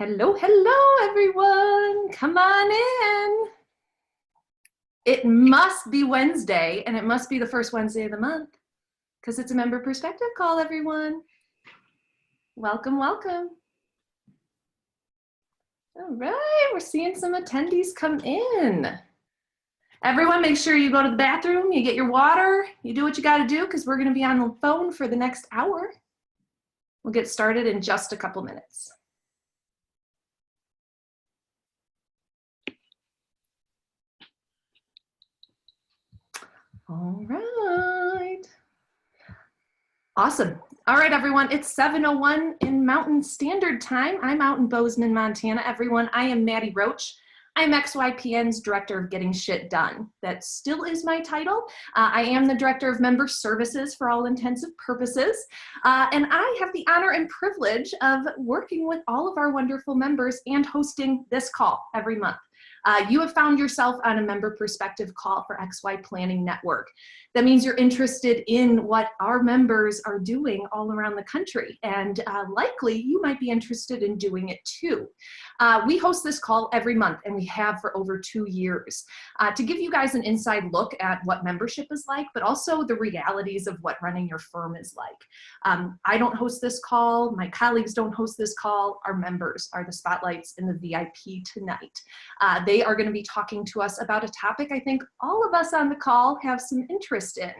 Hello, hello, everyone. Come on in. It must be Wednesday, and it must be the first Wednesday of the month because it's a member perspective call, everyone. Welcome, welcome. All right, we're seeing some attendees come in. Everyone, make sure you go to the bathroom, you get your water, you do what you got to do because we're going to be on the phone for the next hour. We'll get started in just a couple minutes. All right. Awesome. All right, everyone. It's 7:01 in Mountain Standard Time. I'm out in Bozeman, Montana. Everyone, I am Maddie Roach. I'm XYPN's Director of Getting Shit Done. That still is my title. I am the Director of Member Services for all intensive purposes. And I have the honor and privilege of working with all of our wonderful members and hosting this call every month. You have found yourself on a member perspective call for XY Planning Network. That means you're interested in what our members are doing all around the country, and likely you might be interested in doing it too. We host this call every month, and we have for over 2 years to give you guys an inside look at what membership is like, but also the realities of what running your firm is like. I don't host this call, my colleagues don't host this call, our members are the spotlights in the VIP tonight. They are going to be talking to us about a topic I think all of us on the call have some interest in,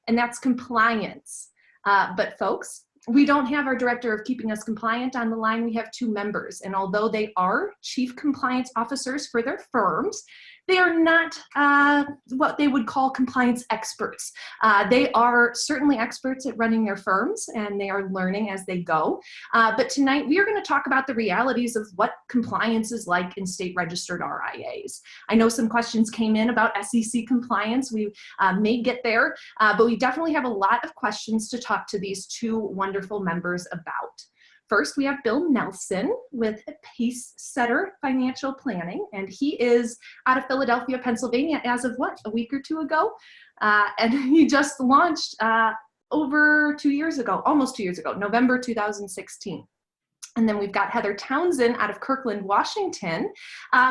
and that's compliance. But folks, we don't have our director of keeping us compliant on the line. We have 2 members, and although they are chief compliance officers for their firms, they are not what they would call compliance experts. They are certainly experts at running their firms, and they are learning as they go. But tonight we are going to talk about the realities of what compliance is like in state registered RIAs. I know some questions came in about SEC compliance. We may get there, but we definitely have a lot of questions to talk to these 2 wonderful members about. First, we have Bill Nelson with Pacesetter Financial Planning, and he is out of Philadelphia, Pennsylvania as of what, a week or 2 ago? And he just launched over 2 years ago, almost 2 years ago, November 2016. And then we've got Heather Townsend out of Kirkland, Washington,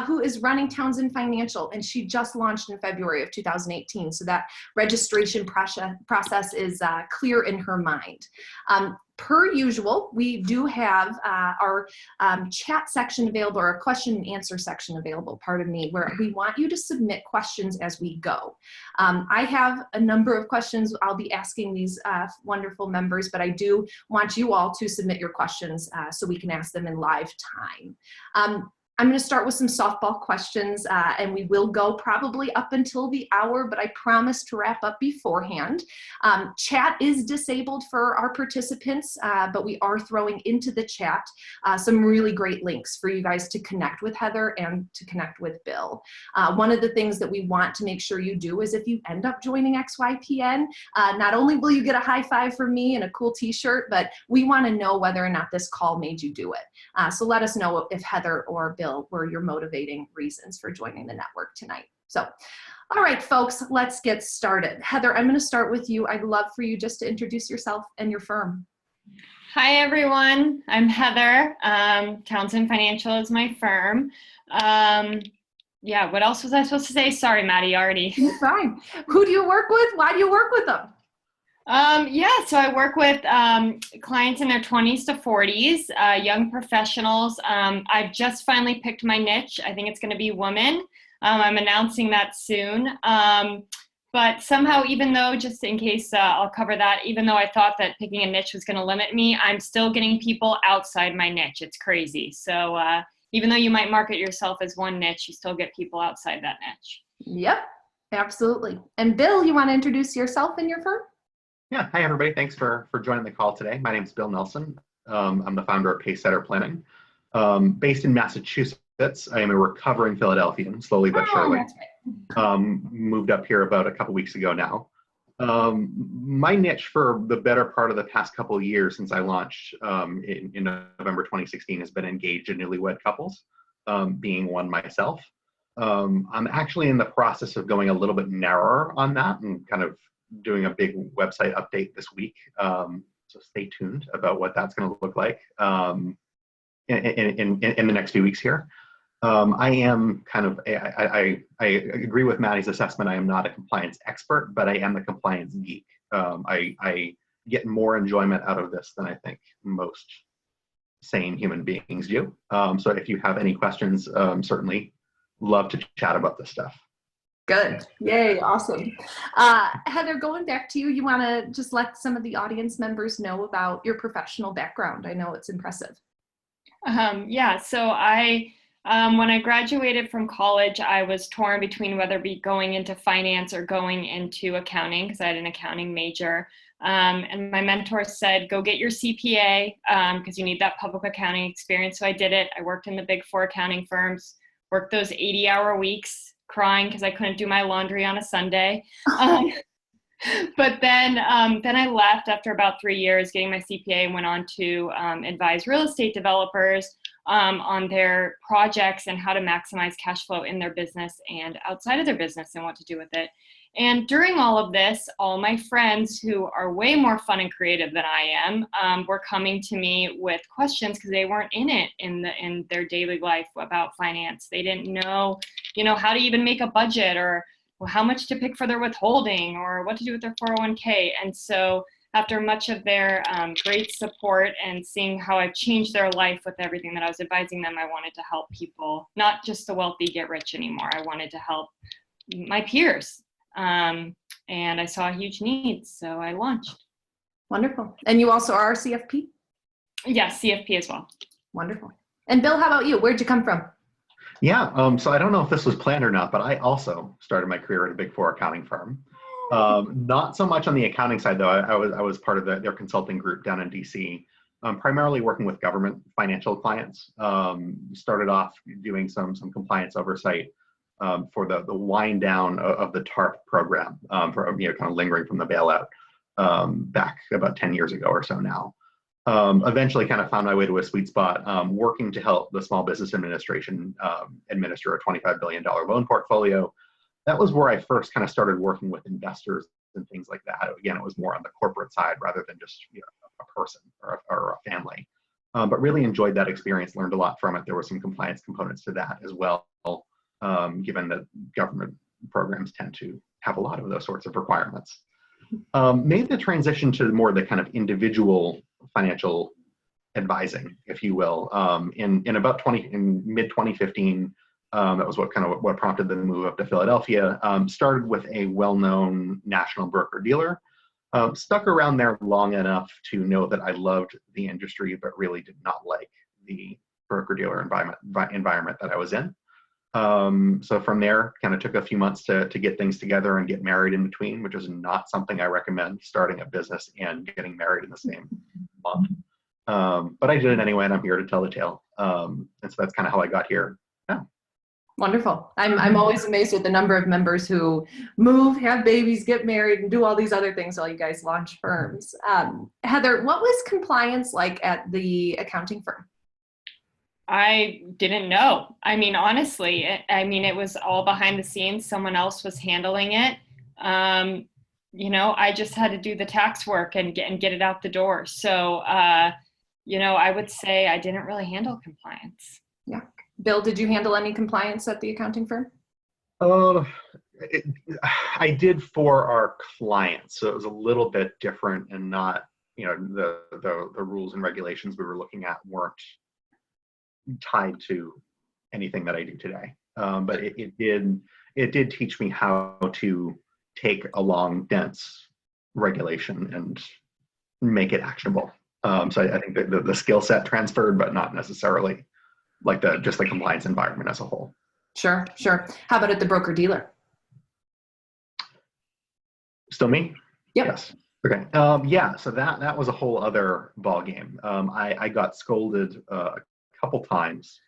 who is running Townsend Financial, and she just launched in February of 2018. So that registration process is clear in her mind. Per usual, we do have our chat section available, or a question and answer section available, pardon me, where we want you to submit questions as we go. I have a number of questions I'll be asking these wonderful members, but I do want you all to submit your questions so we can ask them in live time. I'm going to start with some softball questions, and we will go probably up until the hour, but I promise to wrap up beforehand. Chat is disabled for our participants, but we are throwing into the chat some really great links for you guys to connect with Heather and to connect with Bill. One of the things that we want to make sure you do is if you end up joining XYPN, not only will you get a high five from me and a cool t-shirt, but we want to know whether or not this call made you do it. So let us know if Heather or Bill were your motivating reasons for joining the network tonight. So, all right, folks, let's get started. Heather, I'm going to start with you. I'd love for you just to introduce yourself and your firm. Hi, everyone. I'm Heather. Townsend Financial is my firm. Yeah, what else was I supposed to say? Sorry, Maddie, already. You're fine. Who do you work with? Why do you work with them? Yeah, so I work with clients in their 20s to 40s, young professionals. I've just finally picked my niche. I think it's going to be women. I'm announcing that soon. But somehow, even though, just in case I'll cover that, even though I thought that picking a niche was going to limit me, I'm still getting people outside my niche. It's crazy. So even though you might market yourself as one niche, you still get people outside that niche. Yep, absolutely. And Bill, you want to introduce yourself and your firm? Yeah, hi everybody. Thanks for joining the call today. My name is Bill Nelson. I'm the founder of Pacesetter Planning. Based in Massachusetts, I am a recovering Philadelphian, slowly but surely. That's right. Moved up here about a couple weeks ago now. My niche for the better part of the past couple of years since I launched in November 2016 has been engaged in newlywed couples, being one myself. I'm actually in the process of going a little bit narrower on that and kind of doing a big website update this week. So stay tuned about what that's going to look like. in the next few weeks here. I am kind of, I agree with Maddie's assessment. I am not a compliance expert, but I am a compliance geek. I get more enjoyment out of this than I think most sane human beings do. So if you have any questions, certainly love to chat about this stuff. Good. Yay. Awesome. Heather, going back to you, you want to just let some of the audience members know about your professional background. I know it's impressive. Yeah, so when I graduated from college, I was torn between whether it be going into finance or going into accounting, because I had an accounting major. And my mentor said, go get your CPA because you need that public accounting experience. So I did it. I worked in the big 4 accounting firms, worked those 80-hour weeks, crying because I couldn't do my laundry on a Sunday. But then I left after about 3 years getting my CPA and went on to advise real estate developers on their projects and how to maximize cash flow in their business and outside of their business and what to do with it. And during all of this, all my friends who are way more fun and creative than I am were coming to me with questions because they weren't in it in their daily life about finance. They didn't know, how to even make a budget or how much to pick for their withholding or what to do with their 401k. And so after much of their great support and seeing how I've changed their life with everything that I was advising them, I wanted to help people, not just the wealthy get rich anymore. I wanted to help my peers. And I saw a huge need, so I launched. Wonderful. And you also are CFP? Yes, CFP as well. Wonderful. And Bill, how about you? Where'd you come from? Yeah, so I don't know if this was planned or not, but I also started my career at a big 4 accounting firm. Not so much on the accounting side, though. I was part of their consulting group down in DC, primarily working with government financial clients. Started off doing some compliance oversight for the wind down of the TARP program, for kind of lingering from the bailout back about 10 years ago or so now. Eventually kind of found my way to a sweet spot, working to help the Small Business Administration administer a $25 billion loan portfolio. That was where I first kind of started working with investors and things like that. Again, it was more on the corporate side rather than just a person or a family. But really enjoyed that experience, learned a lot from it. There were some compliance components to that as well, given that government programs tend to have a lot of those sorts of requirements. Made the transition to more the kind of individual financial advising, if you will, in mid 2015. That was what prompted the move up to Philadelphia. Started with a well-known national broker-dealer. Stuck around there long enough to know that I loved the industry, but really did not like the broker-dealer environment that I was in. So from there, kind of took a few months to get things together and get married in between, which is not something I recommend, starting a business and getting married in the same month. But I did it anyway, and I'm here to tell the tale. And so that's kind of how I got here. Yeah. Wonderful. I'm always amazed with the number of members who move, have babies, get married, and do all these other things while you guys launch firms. Heather, what was compliance like at the accounting firm? I didn't know. I mean, honestly, it was all behind the scenes. Someone else was handling it. I just had to do the tax work and get it out the door. So, I would say I didn't really handle compliance. Yeah. Bill, did you handle any compliance at the accounting firm? I did for our clients. So it was a little bit different and not, the rules and regulations we were looking at weren't tied to anything that I do today. But it did teach me how to take a long, dense regulation and make it actionable. So I think that the skill set transferred, but not necessarily like just the compliance environment as a whole. Sure. How about at the broker-dealer? Still me? Yep. Yes. Okay. So that was a whole other ball game. I got scolded a couple times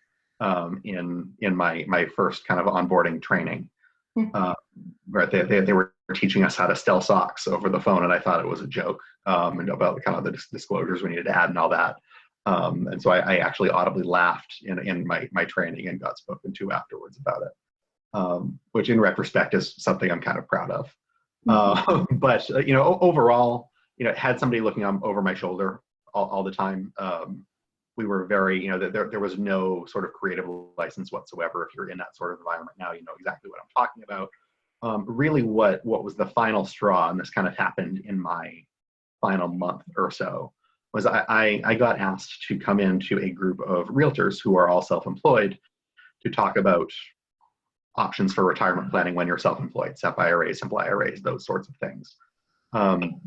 in my first kind of onboarding training. Right, they were teaching us how to steal socks over the phone, and I thought it was a joke, and about kind of the disclosures we needed to add and all that. And so I actually audibly laughed in my training and got spoken to afterwards about it, which in retrospect is something I'm kind of proud of. But overall, had somebody looking over my shoulder all the time. we were very, there was no sort of creative license whatsoever. If you're in that sort of environment now, you know exactly what I'm talking about. Really what was the final straw, and this kind of happened in my final month or so, was I got asked to come into a group of realtors who are all self-employed to talk about options for retirement planning when you're self-employed, SEP IRAs, simple IRAs, those sorts of things. And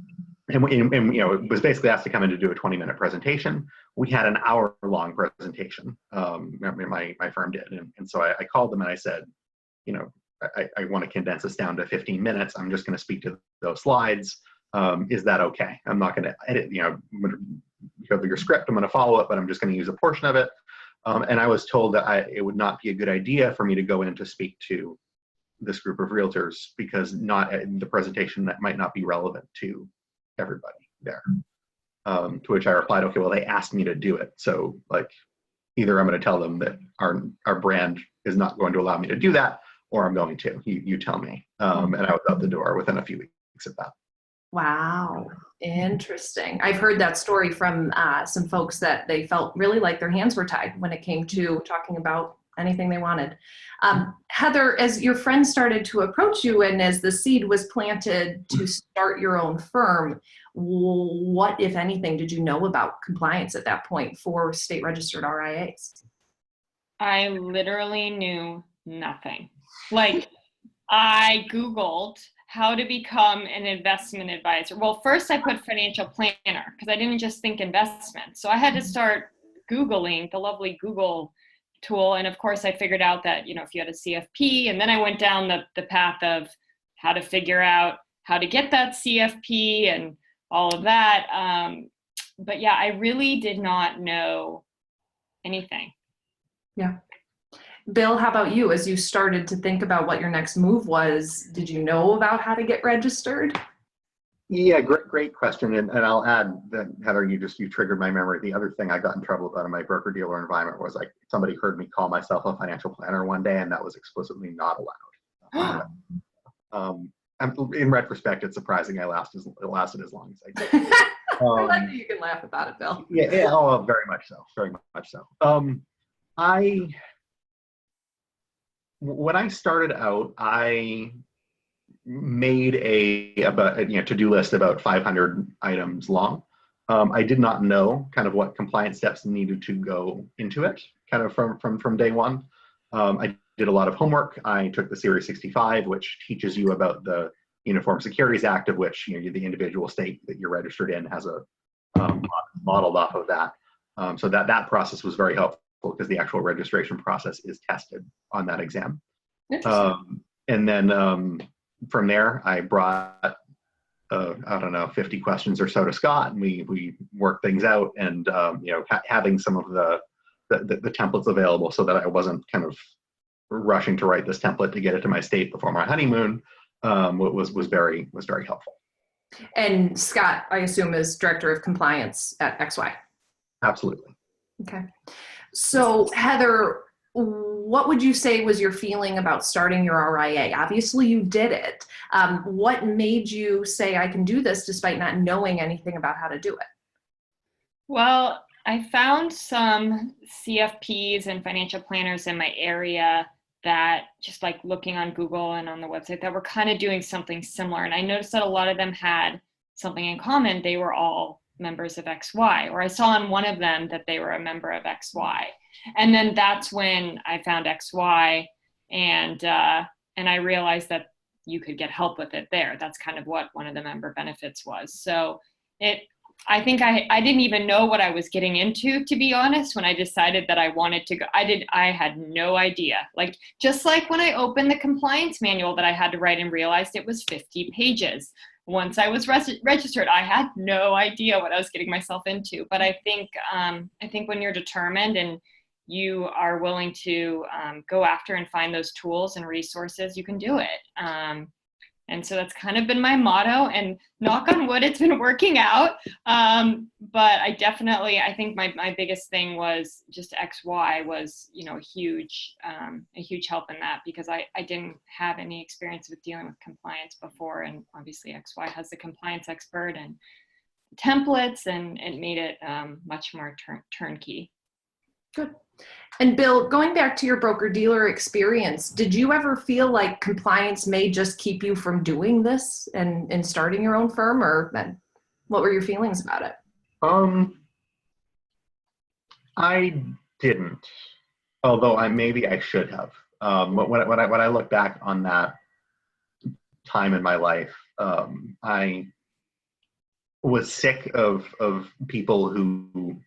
it was basically asked to come in to do a 20-minute presentation. We had an hour-long presentation. My firm did, and so I called them and I said, I want to condense this down to 15 minutes. I'm just going to speak to those slides. Is that okay? I'm not going to edit. You have your script. I'm going to follow it, but I'm just going to use a portion of it. And I was told that it would not be a good idea for me to go in to speak to this group of realtors because the presentation that might not be relevant to everybody there. To which I replied, okay, well, they asked me to do it. So either I'm going to tell them that our brand is not going to allow me to do that, or I'm going to, you tell me. And I was out the door within a few weeks of that. Wow. Interesting. I've heard that story from some folks that they felt really like their hands were tied when it came to talking about anything they wanted. Heather, as your friend started to approach you and as the seed was planted to start your own firm, what, if anything, did you know about compliance at that point for state registered RIAs? I literally knew nothing. I Googled how to become an investment advisor. Well, first I put financial planner because I didn't just think investment. So I had to start Googling the lovely Google tool. And of course I figured out that, if you had a CFP, and then I went down the path of how to figure out how to get that CFP and all of that. But yeah, I really did not know anything. Yeah. Bill, how about you? As you started to think about what your next move was, did you know about how to get registered? Yeah, great question. And I'll add that, Heather, you triggered my memory. The other thing I got in trouble about in my broker-dealer environment was somebody heard me call myself a financial planner one day, and that was explicitly not allowed. In retrospect, it's surprising it lasted as long as I did. I like that you can laugh about it, Bill. Yeah, oh, very much so, very much so. When I started out, I made a to-do list about 500 items long. I did not know kind of what compliance steps needed to go into it, kind of from day one. I did a lot of homework. I took the Series 65, which teaches you about the Uniform Securities Act, of which the individual state that you're registered in has a modeled off of that. So that process was very helpful because the actual registration process is tested on that exam. And then from there, I brought, 50 questions or so to Scott, and we worked things out, and having some of the templates available so that I wasn't kind of rushing to write this template to get it to my state before my honeymoon was very helpful. And Scott, I assume, is Director of Compliance at XY. Absolutely. Okay. So Heather, what would you say was your feeling about starting your RIA? Obviously you did it. What made you say I can do this despite not knowing anything about how to do it? Well, I found some CFPs and financial planners in my area that, just looking on Google and on the website, that were kind of doing something similar. And I noticed that a lot of them had something in common. They were all members of XY, or I saw on one of them that they were a member of XY. And then that's when I found XY, and I realized that you could get help with it there. That's kind of what one of the member benefits was. So I think I didn't even know what I was getting into, to be honest, when I decided that I wanted to go. I had no idea. Just like when I opened the compliance manual that I had to write and realized it was 50 pages. Once I was registered, I had no idea what I was getting myself into. But I think when you're determined and you are willing to go after and find those tools and resources, you can do it. And so that's kind of been my motto, and knock on wood, it's been working out. But I think my biggest thing was just XY was, a huge help in that, because I didn't have any experience with dealing with compliance before. And obviously XY has the compliance expert and templates, and it made it much more turnkey. Good. And Bill, going back to your broker-dealer experience, did you ever feel like compliance may just keep you from doing this and starting your own firm, or what were your feelings about it? I didn't, although maybe I should have. When I look back on that time in my life, I was sick of people who,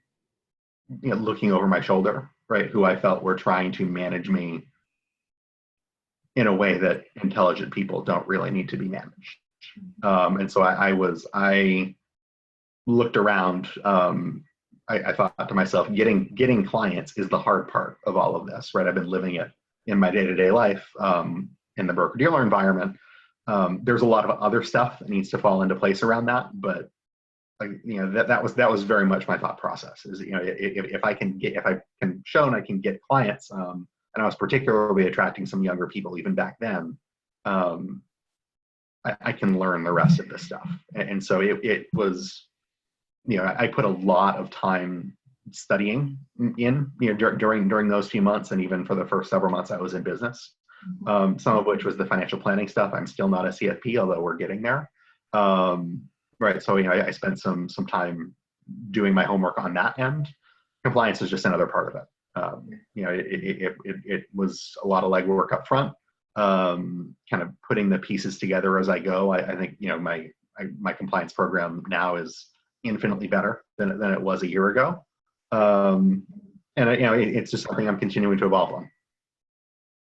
looking over my shoulder, right, who I felt were trying to manage me in a way that intelligent people don't really need to be managed. And so I looked around. I thought to myself, getting clients is the hard part of all of this, right? I've been living it in my day-to-day life in the broker-dealer environment. There's a lot of other stuff that needs to fall into place around that, but that was very much my thought process. Is if I can show and I can get clients, and I was particularly attracting some younger people even back then. I can learn the rest of this stuff, and so it was. I put a lot of time studying during those few months, and even for the first several months I was in business. Some of which was the financial planning stuff. I'm still not a CFP, although we're getting there. Right. So I spent some time doing my homework on that end. Compliance is just another part of it. It was a lot of legwork up front, kind of putting the pieces together as I go. I think my compliance program now is infinitely better than it was a year ago, and it's just something I'm continuing to evolve on.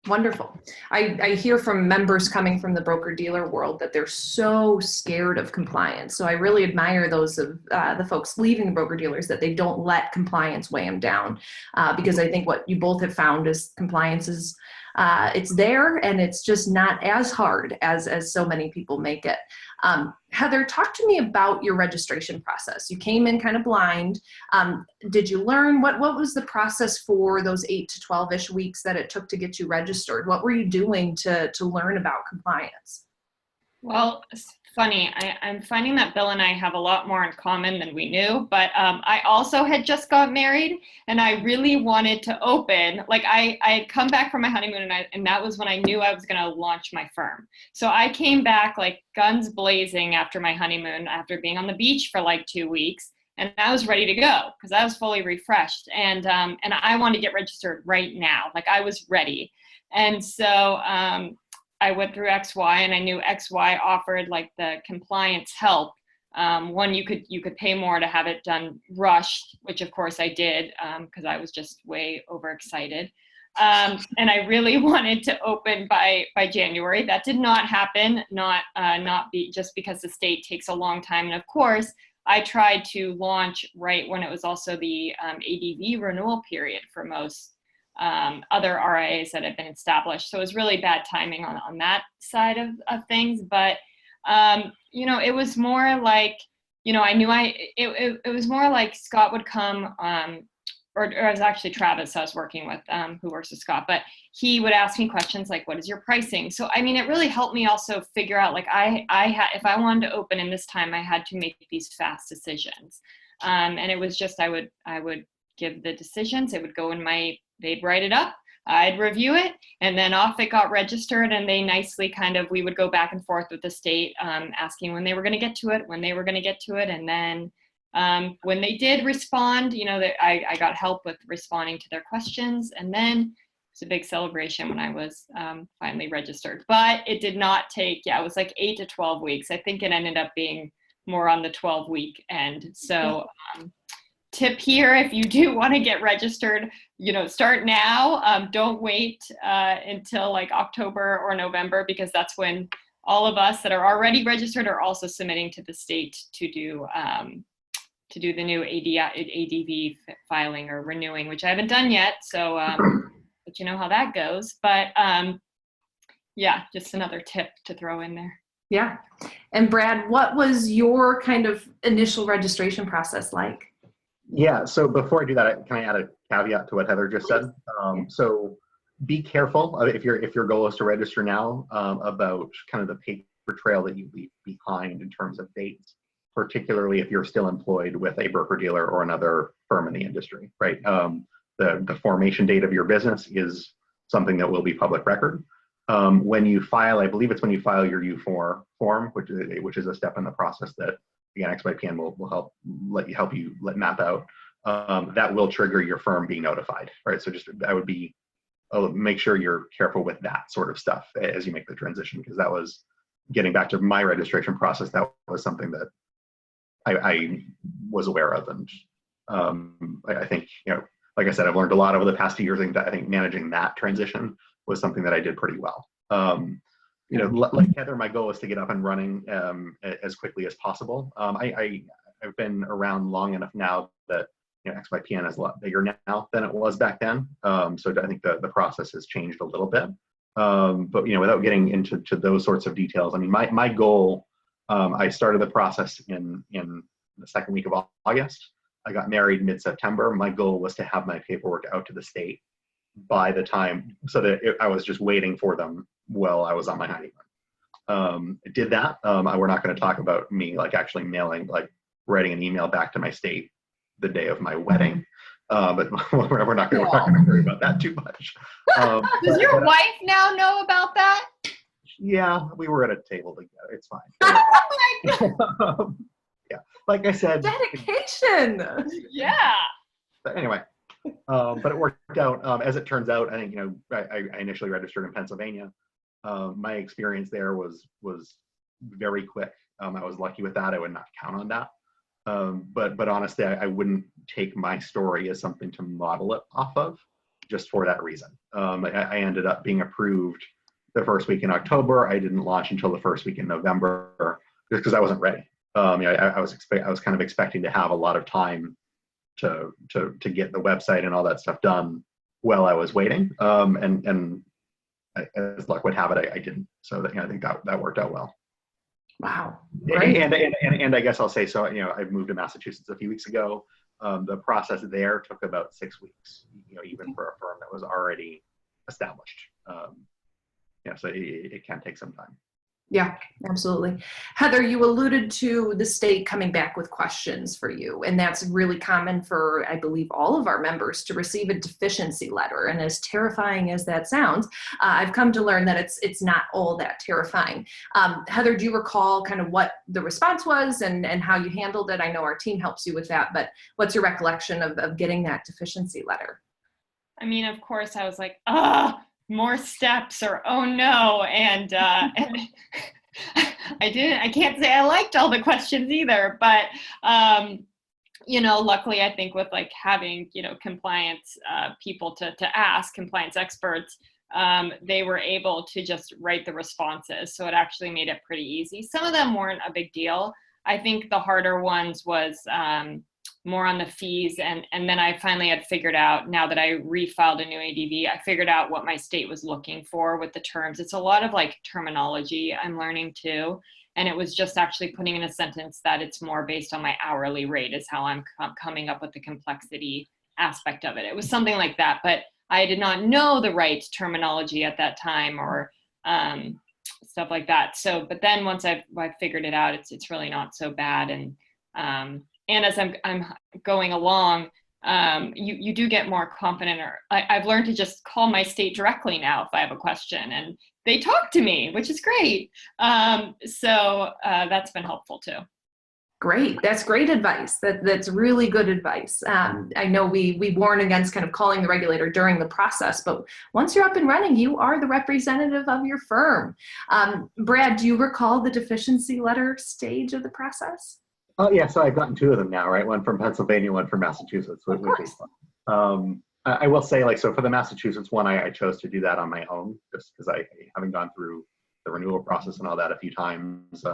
Wonderful. I hear from members coming from the broker-dealer world that they're so scared of compliance. So I really admire those of the folks leaving the broker-dealers, that they don't let compliance weigh them down, because I think what you both have found is compliance is it's there, and it's just not as hard as so many people make it. Heather, talk to me about your registration process. You came in kind of blind. Did you learn what was the process for those 8 to 12-ish weeks that it took to get you registered? What were you doing to learn about compliance? Well, it's funny. I'm finding that Bill and I have a lot more in common than we knew, but I also had just got married, and I really wanted to open. Like I had come back from my honeymoon, and that was when I knew I was going to launch my firm. So I came back like guns blazing after my honeymoon, after being on the beach for like 2 weeks, and I was ready to go because I was fully refreshed, and I wanted to get registered right now. Like I was ready, and so I went through XY, and I knew XY offered like the compliance help. One, you could pay more to have it done rushed, which of course I did because I was just way overexcited. And I really wanted to open by January. That did not happen, not just because the state takes a long time. And of course, I tried to launch right when it was also the ADV renewal period for most other RIAs that have been established. So it was really bad timing on that side of things. But, it was more like, I knew it was more like Scott would come, or it was actually Travis I was working with, who works with Scott, but he would ask me questions like, what is your pricing? So, I mean, it really helped me also figure out, like, if I wanted to open in this time, I had to make these fast decisions. And it was just, I would give the decisions, it would go in they'd write it up, I'd review it, and then off it got registered, and they nicely we would go back and forth with the state, asking when they were going to get to it, and then when they did respond, I got help with responding to their questions, and then it's a big celebration when I was finally registered. But it did not take, it was like 8 to 12 weeks. I think it ended up being more on the 12-week end. So tip here, if you do want to get registered, start now. Don't wait until like October or November, because that's when all of us that are already registered are also submitting to the state to do the new ADV filing or renewing, which I haven't done yet. So, but you know how that goes. But yeah, just another tip to throw in there. Yeah. And Brad, what was your kind of initial registration process like? Yeah, so before I do that, can I add a caveat to what Heather just said? So be careful if your goal is to register now about kind of the paper trail that you leave behind in terms of dates, particularly if you're still employed with a broker-dealer or another firm in the industry, right? the formation date of your business is something that will be public record. When you file, I believe it's when you file your U4 form, which is a step in the process that, again, XYPN will help you map out. That will trigger your firm being notified, right? So make sure you're careful with that sort of stuff as you make the transition, because that was, getting back to my registration process, that was something that I was aware of. And I think, like I said, I've learned a lot over the past 2 years. I think managing that transition was something that I did pretty well. Like Heather, my goal is to get up and running as quickly as possible. I've been around long enough now that XYPN is a lot bigger now than it was back then. So I think the process has changed a little bit. But without getting into those sorts of details, I mean, my goal, I started the process in the second week of August. I got married mid-September. My goal was to have my paperwork out to the state by the time, so that I was just waiting for them while I was on my honeymoon. Did that. We're not going to talk about me actually writing an email back to my state the day of my wedding. But we're not going to worry about that too much. Does your wife now know about that? Yeah, we were at a table together. It's fine. Oh my God. Yeah, like I said. Dedication. Yeah. But anyway, but it worked out. As it turns out, I think I initially registered in Pennsylvania. My experience there was very quick. I was lucky with that. I would not count on that. But honestly, I wouldn't take my story as something to model it off of, just for that reason. I ended up being approved the first week in October. I didn't launch until the first week in November, just because I wasn't ready. I was kind of expecting to have a lot of time to get the website and all that stuff done while I was waiting. And as luck would have it, I didn't. So I think that worked out well. Wow. Great. And I guess I'll say, so, I've moved to Massachusetts a few weeks ago. The process there took about 6 weeks, even for a firm that was already established. So it can take some time. Yeah, absolutely. Heather, you alluded to the state coming back with questions for you, and that's really common for, I believe, all of our members to receive a deficiency letter. And as terrifying as that sounds, I've come to learn that it's not all that terrifying. Heather, do you recall kind of what the response was and how you handled it? I know our team helps you with that, but what's your recollection of getting that deficiency letter? I mean, of course, I was like, more steps, or oh no, and I can't say I liked all the questions either, but luckily I think with having compliance people to ask, compliance experts, they were able to just write the responses, so it actually made it pretty easy. Some of them weren't a big deal. I think the harder ones was more on the fees, and then I finally had figured out, now that I refiled a new ADV, I figured out what my state was looking for with the terms. It's a lot of terminology I'm learning too, and it was just actually putting in a sentence that it's more based on my hourly rate is how I'm coming up with the complexity aspect of it. It was something like that, but I did not know the right terminology at that time, or stuff like that. So, but then once I figured it out, it's really not so bad. And as I'm going along, you do get more confident, or I've learned to just call my state directly now if I have a question, and they talk to me, which is great. So that's been helpful too. Great. That's great advice. That's really good advice. I know we warn against kind of calling the regulator during the process, but once you're up and running, you are the representative of your firm. Brad, do you recall the deficiency letter stage of the process? Oh yeah, so I've gotten 2 of them now, right? One from Pennsylvania, one from Massachusetts, which is fun. I will say, so for the Massachusetts one, I chose to do that on my own, just because I haven't gone through the renewal process and all that a few times.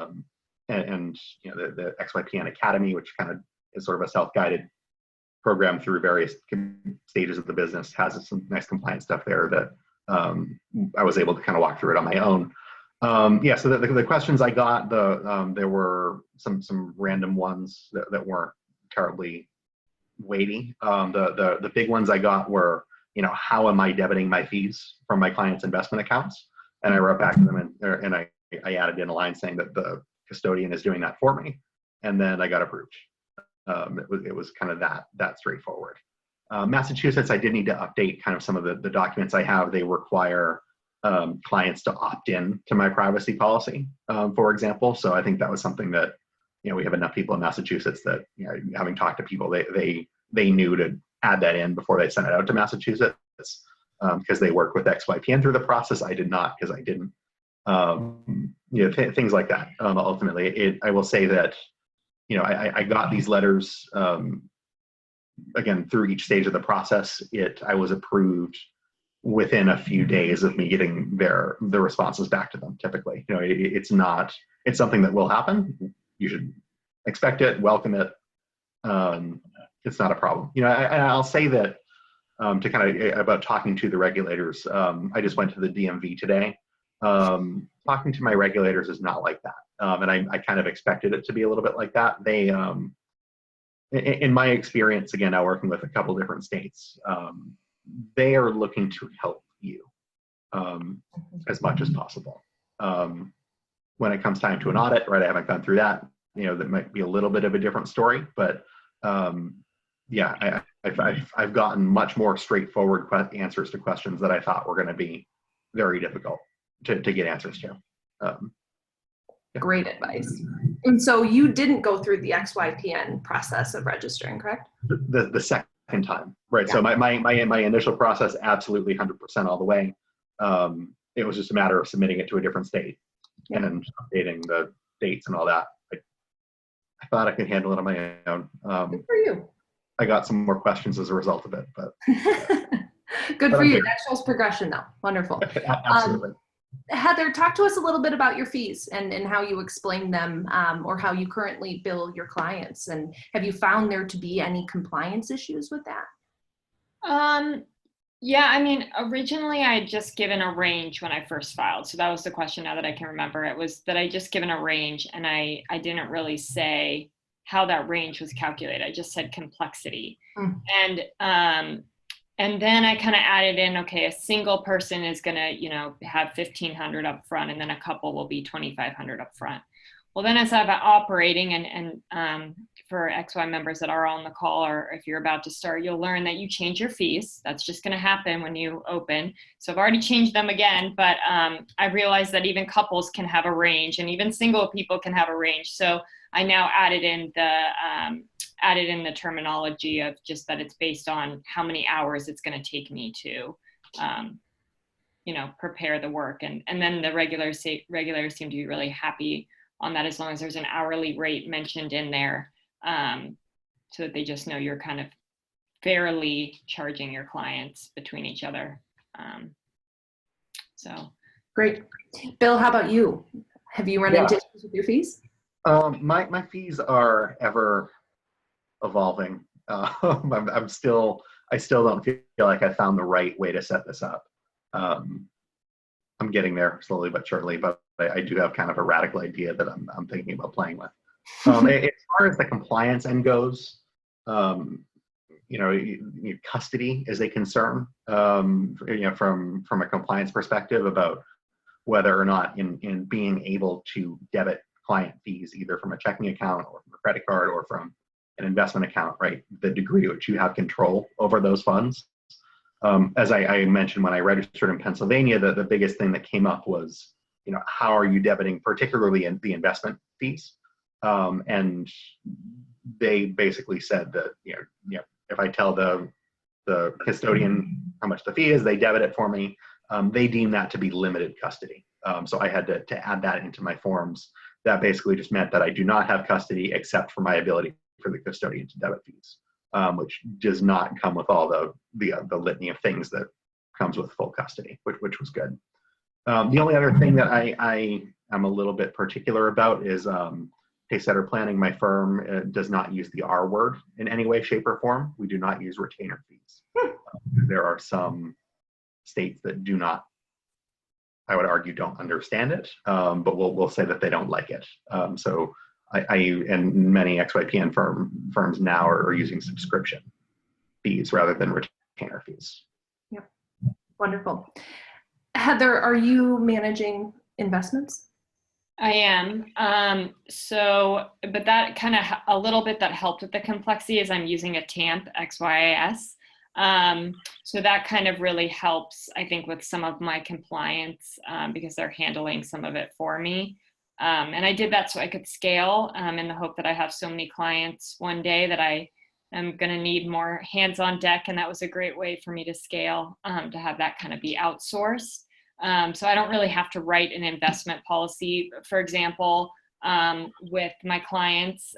And the XYPN Academy, which kind of is sort of a self-guided program through various stages of the business, has some nice compliance stuff there that I was able to kind of walk through it on my own. So the questions I got, there were some random ones that weren't terribly weighty. The big ones I got were, how am I debiting my fees from my clients' investment accounts? And I wrote back to them and I added in a line saying that the custodian is doing that for me. And then I got approved. It was kind of that straightforward. Massachusetts, I did need to update kind of some of the documents I have. They require clients to opt in to my privacy policy, for example. So I think that was something that, we have enough people in Massachusetts that, having talked to people, they knew to add that in before they sent it out to Massachusetts, because they work with XYPN through the process. I did not, because I didn't. Things like that. Ultimately, I will say that, I got these letters, again, through each stage of the process. I was approved within a few days of me getting the responses back to them. Typically, it's something that will happen. You should expect it, welcome it. It's not a problem. I'll say that, to kind of about talking to the regulators. I just went to the DMV today. Talking to my regulators is not like that. And I kind of expected it to be a little bit like that. They, in my experience, again, now working with a couple different states, they are looking to help you as much as possible. When it comes time to an audit, right, I haven't gone through that. That might be a little bit of a different story, but I've gotten much more straightforward answers to questions that I thought were going to be very difficult to get answers to. Great advice. And so you didn't go through the XYPN process of registering, correct? The second time, right? Yeah. So my initial process, absolutely 100% all the way. It was just a matter of submitting it to a different state and updating the dates and all that. I thought I could handle it on my own. Good for you. I got some more questions as a result of it, but good for you. That shows progression, though. Wonderful. Absolutely. Heather, talk to us a little bit about your fees and how you explain them, or how you currently bill your clients. And have you found there to be any compliance issues with that? Yeah, I mean, originally I had just given a range when I first filed. So that was the question, now that I can remember. It was that I just given a range, and I didn't really say how that range was calculated. I just said complexity. And then I kind of added in, okay, a single person is going to, have 1,500 up front, and then a couple will be 2,500 up front. Well, then as I'm operating, and for XY members that are on the call, or if you're about to start, you'll learn that you change your fees. That's just going to happen when you open. So I've already changed them again, but I realized that even couples can have a range, and even single people can have a range. So I now added in the terminology of just that it's based on how many hours it's going to take me to, prepare the work. And then the regulars seem to be really happy on that, as long as there's an hourly rate mentioned in there, so that they just know you're kind of fairly charging your clients between each other. So great. Bill, how about you? Have you run into issues with your fees? My fees are ever evolving. I still don't feel like I found the right way to set this up. I'm getting there slowly but surely, but I do have kind of a radical idea that I'm thinking about playing with. As far as the compliance end goes, custody is a concern, from a compliance perspective, about whether or not in being able to debit client fees, either from a checking account or from a credit card or from an investment account, right? The degree to which you have control over those funds. As I mentioned, when I registered in Pennsylvania, the biggest thing that came up was, how are you debiting, particularly in the investment fees? And they basically said that, if I tell the custodian how much the fee is, they debit it for me. They deem that to be limited custody. So I had to add that into my forms. That basically just meant that I do not have custody except for my ability for the custodian to debit fees, which does not come with all the litany of things that comes with full custody, which was good. The only other thing that I am a little bit particular about is Pacesetter Planning. My firm does not use the R word in any way, shape, or form. We do not use retainer fees. There are some states that do not, I would argue, don't understand it, but we'll say that they don't like it. So I and many XYPN firms now are using subscription fees rather than retainer fees. Yep, wonderful. Heather, are you managing investments? I am. But that kind of a little bit that helped with the complexity is I'm using a TAMP XYIS. So that kind of really helps, I think, with some of my compliance because they're handling some of it for me. And I did that so I could scale in the hope that I have so many clients one day that I am going to need more hands on deck. And that was a great way for me to scale, to have that kind of be outsourced. So I don't really have to write an investment policy, for example, with my clients.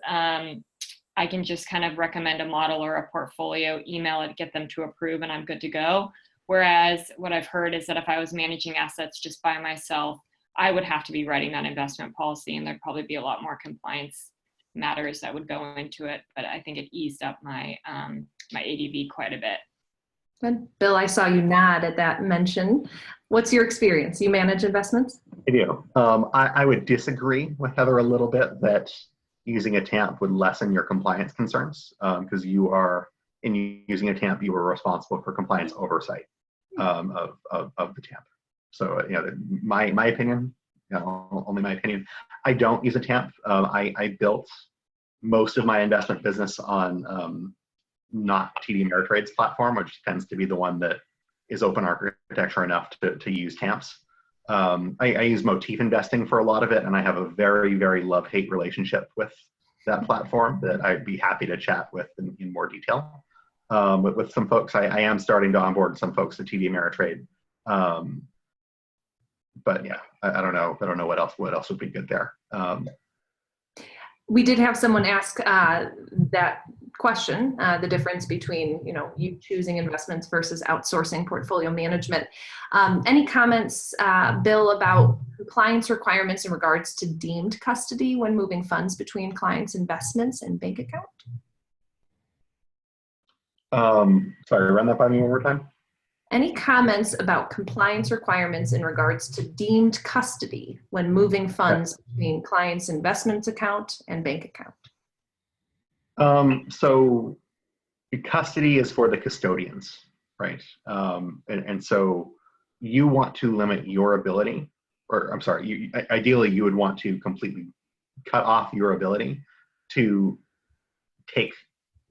I can just kind of recommend a model or a portfolio, email it, get them to approve, and I'm good to go. Whereas what I've heard is that if I was managing assets just by myself, I would have to be writing that investment policy, and there'd probably be a lot more compliance matters that would go into it. But I think it eased up my my ADV quite a bit. Good. Bill, I saw you nod at that mention. What's your experience? You manage investments? I do. I would disagree with Heather a little bit that using a TAMP would lessen your compliance concerns because in using a TAMP, you are responsible for compliance oversight of the TAMP. So, my opinion, only my opinion, I don't use a TAMP. I built most of my investment business on not TD Ameritrade's platform, which tends to be the one that is open architecture enough to use TAMPs. I use motif investing for a lot of it, and I have a very, very love-hate relationship with that platform that I'd be happy to chat with in more detail. With some folks, I am starting to onboard some folks to TD Ameritrade. But yeah, I don't know what else would be good there. We did have someone ask that question, the difference between you choosing investments versus outsourcing portfolio management. Any comments, Bill, about compliance requirements in regards to deemed custody when moving funds between clients' investments and bank account? Sorry, run that by me one more time. Any comments about compliance requirements in regards to deemed custody when moving funds between clients' investments account and bank account? So custody is for the custodians, right? And so you want to limit your ability, or I'm sorry, ideally you would want to completely cut off your ability to take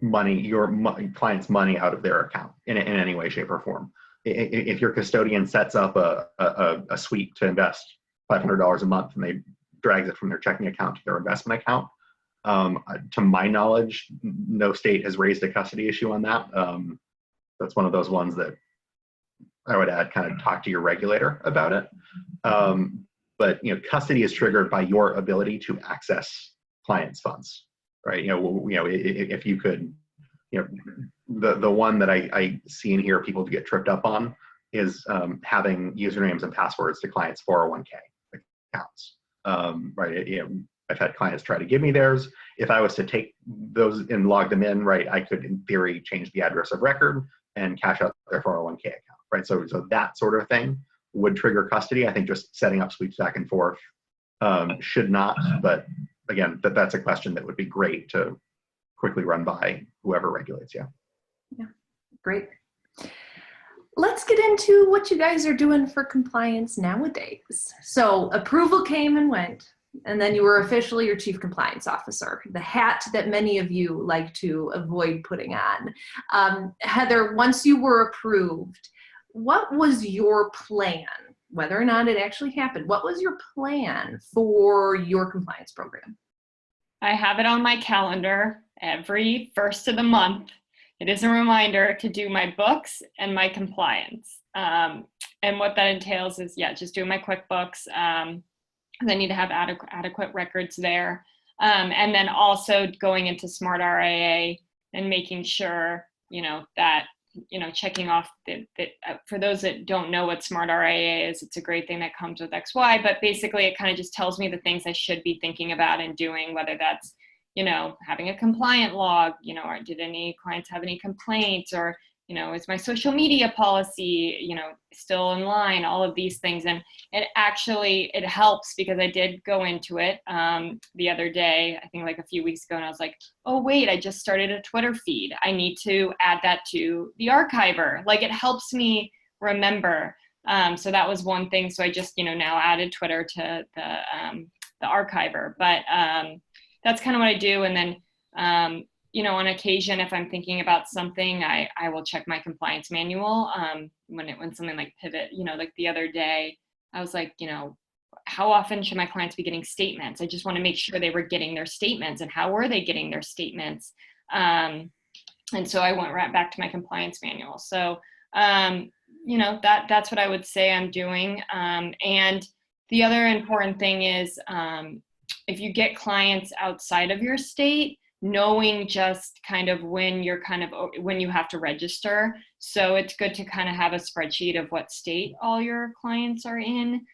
your client's money out of their account in any way, shape, or form. If your custodian sets up a sweep to invest $500 a month and they drags it from their checking account to their investment account, to my knowledge, no state has raised a custody issue on that. That's one of those ones that I would add, kind of talk to your regulator about it. But custody is triggered by your ability to access clients' funds, right? If you could, the one that I see in here people get tripped up on is having usernames and passwords to clients' 401k accounts, right? I've had clients try to give me theirs. If I was to take those and log them in, right, I could, in theory, change the address of record and cash out their 401k account, right? So that sort of thing would trigger custody. I think just setting up sweeps back and forth should not. But again, that's a question that would be great to quickly run by whoever regulates you. Yeah, great. Let's get into what you guys are doing for compliance nowadays. So approval came and went, and then you were officially your chief compliance officer, the hat that many of you like to avoid putting on. Heather, once you were approved, what was your plan, whether or not it actually happened? What was your plan for your compliance program? I have it on my calendar every first of the month. It is a reminder to do my books and my compliance. And what that entails is, just doing my QuickBooks. I need to have adequate records there. And then also going into Smart RIA and making sure, that, checking off that for those that don't know what Smart RIA is, it's a great thing that comes with XY, but basically it kind of just tells me the things I should be thinking about and doing, whether that's, having a compliant log, or did any clients have any complaints, or, is my social media policy, still in line, all of these things. And it helps because I did go into it the other day, I think like a few weeks ago, and I was like, oh wait, I just started a Twitter feed. I need to add that to the archiver. Like, it helps me remember. So that was one thing. So I just, now added Twitter to the archiver, but that's kind of what I do. And then, on occasion, if I'm thinking about something, I will check my compliance manual. When something like pivot, like the other day, I was like, how often should my clients be getting statements? I just want to make sure they were getting their statements, and how were they getting their statements? And so I went right back to my compliance manual. So, that's what I would say I'm doing. And the other important thing is, if you get clients outside of your state, knowing just kind of when you have to register. So it's good to kind of have a spreadsheet of what state all your clients are in.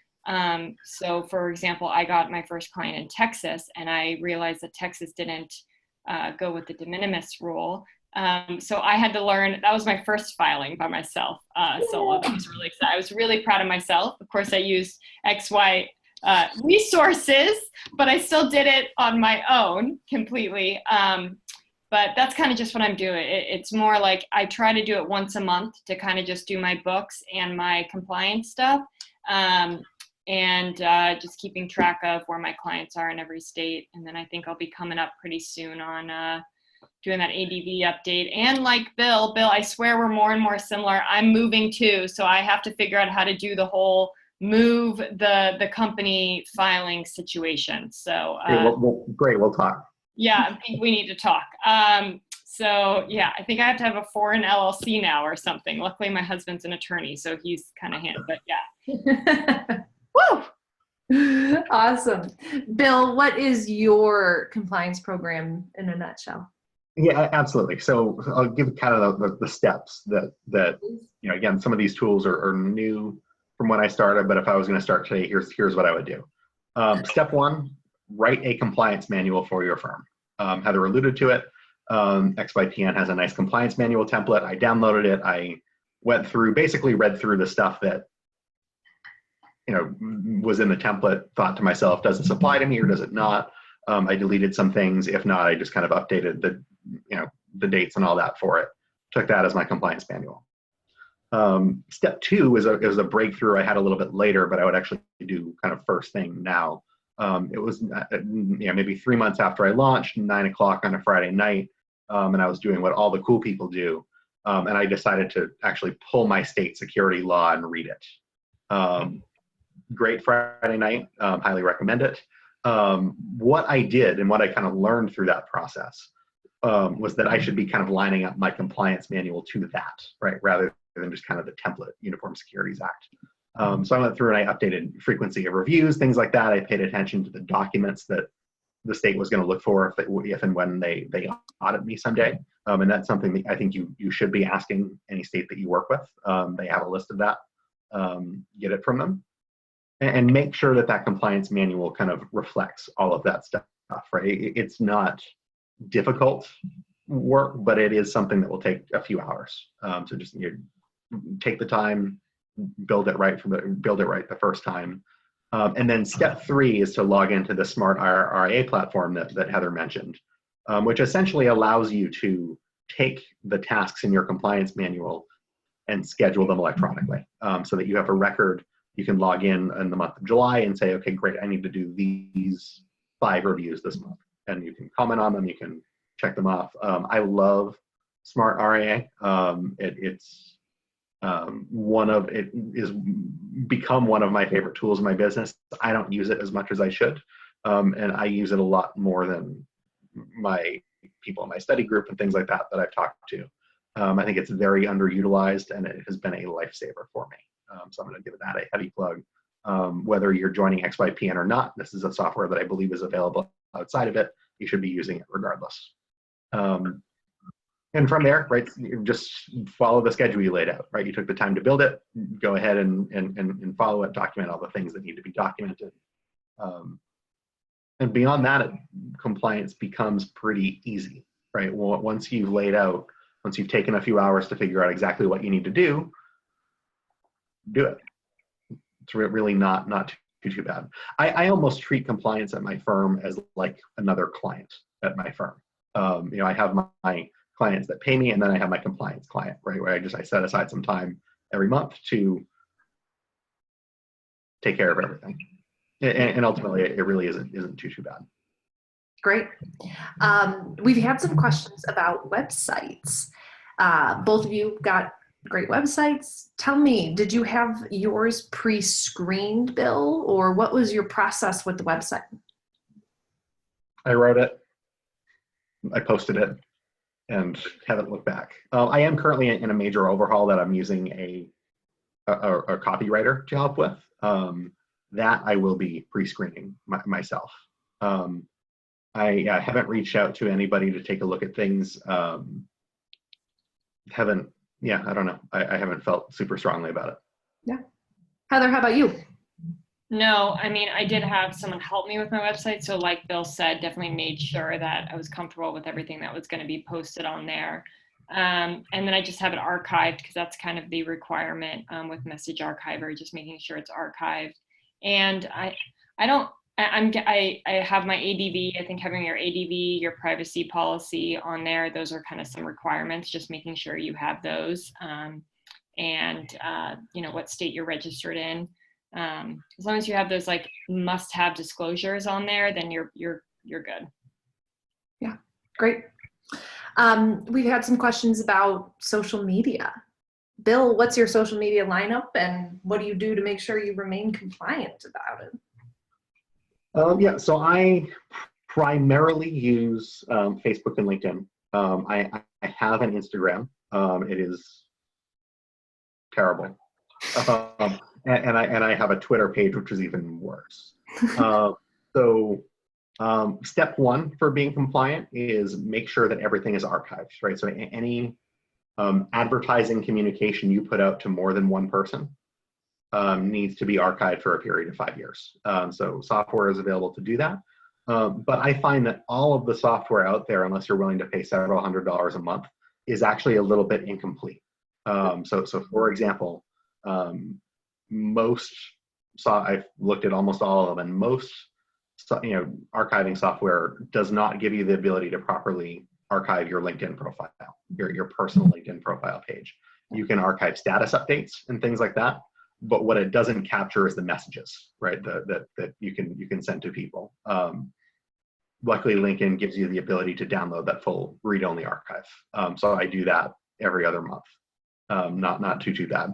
So for example, I got my first client in Texas, and I realized that Texas didn't go with the de minimis rule. So I had to learn. That was my first filing by myself. So that was really exciting. I was really proud of myself. Of course, I used XY resources, but I still did it on my own completely. But that's kind of just what I'm doing. It's more like I try to do it once a month to kind of just do my books and my compliance stuff. And just keeping track of where my clients are in every state. And then I think I'll be coming up pretty soon on doing that ADV update. And like Bill, I swear we're more and more similar. I'm moving too, so I have to figure out how to do the whole move the company filing situation. So great, we'll talk. Yeah, I think we need to talk. So yeah, I think I have to have a foreign LLC now or something. Luckily, my husband's an attorney, so he's kind of handy. But yeah. Woo! Awesome. Bill, what is your compliance program in a nutshell? Yeah, absolutely. So I'll give kind of the steps that again, some of these tools are new from when I started, but if I was going to start today, here's what I would do. Step one, write a compliance manual for your firm. Heather alluded to it. XYPN has a nice compliance manual template. I downloaded it. I basically read through the stuff that was in the template, thought to myself, does this apply to me or does it not? I deleted some things. If not, I just kind of updated the dates and all that for it. Took that as my compliance manual. Step two is a breakthrough I had a little bit later, but I would actually do kind of first thing now. It was maybe 3 months after I launched, 9 o'clock on a Friday night, and I was doing what all the cool people do, and I decided to actually pull my state security law and read it. Great Friday night, highly recommend it. What I did and what I kind of learned through that process was that I should be kind of lining up my compliance manual to that, right, rather than just kind of the template, Uniform Securities Act. So I went through and I updated frequency of reviews, things like that. I paid attention to the documents that the state was going to look for if and when they audit me someday. And that's something that I think you should be asking any state that you work with. They have a list of that. Get it from them. And make sure that compliance manual kind of reflects all of that stuff, right? It's not difficult work, but it is something that will take a few hours. So just take the time, build it right the first time. And then step three is to log into the Smart RIA platform that Heather mentioned, which essentially allows you to take the tasks in your compliance manual and schedule them electronically, so that you have a record. You can log in the month of July and say, okay, great, I need to do these 5 reviews this month. And you can comment on them, you can check them off. I love Smart RIA. It's become one of my favorite tools in my business. I don't use it as much as I should. And I use it a lot more than my people in my study group and things like that I've talked to. I think it's very underutilized, and it has been a lifesaver for me. So I'm going to give that a heavy plug. Whether you're joining XYPN or not, this is a software that I believe is available outside of it. You should be using it regardless. And from there, right, you just follow the schedule you laid out, right? You took the time to build it, go ahead and follow it, document all the things that need to be documented. And beyond that, compliance becomes pretty easy, right? Once you've laid out, once you've taken a few hours to figure out exactly what you need to do it. It's really not too bad. I almost treat compliance at my firm as like another client at my firm. I have my clients that pay me, and then I have my compliance client, right, where I set aside some time every month to take care of everything. And ultimately, it really isn't too bad. Great. We've had some questions about websites. Both of you got great websites. Tell me, did you have yours pre-screened, Bill, or what was your process with the website? I wrote it, I posted it, and haven't looked back. I am currently in a major overhaul that I'm using a copywriter to help with. That I will be pre-screening myself. I haven't reached out to anybody to take a look at things. I don't know. I haven't felt super strongly about it. Yeah. Heather, how about you? No, I mean, I did have someone help me with my website. So like Bill said, definitely made sure that I was comfortable with everything that was going to be posted on there. And then I just have it archived because that's kind of the requirement with Message Archiver, just making sure it's archived. And I have my ADV. I think having your ADV, your privacy policy on there, those are kind of some requirements, just making sure you have those. You know, what state you're registered in. As long as you have those like must-have disclosures on there, then you're good. Yeah, great. We've had some questions about social media. Bill, what's your social media lineup and what do you do to make sure you remain compliant about it? So I primarily use Facebook and LinkedIn. I have an Instagram. It is terrible. And I have a Twitter page, which is even worse. Step one for being compliant is make sure that everything is archived, right? So any advertising communication you put out to more than one person needs to be archived for a period of 5 years. So software is available to do that. But I find that all of the software out there, unless you're willing to pay several $100s a month, is actually a little bit incomplete. So for example, I've looked at almost all of them, and most archiving software does not give you the ability to properly archive your LinkedIn profile, your personal LinkedIn profile page. You can archive status updates and things like that, but what it doesn't capture is the messages, right? That you can send to people. Luckily, LinkedIn gives you the ability to download that full read-only archive. So I do that every other month. Not too bad.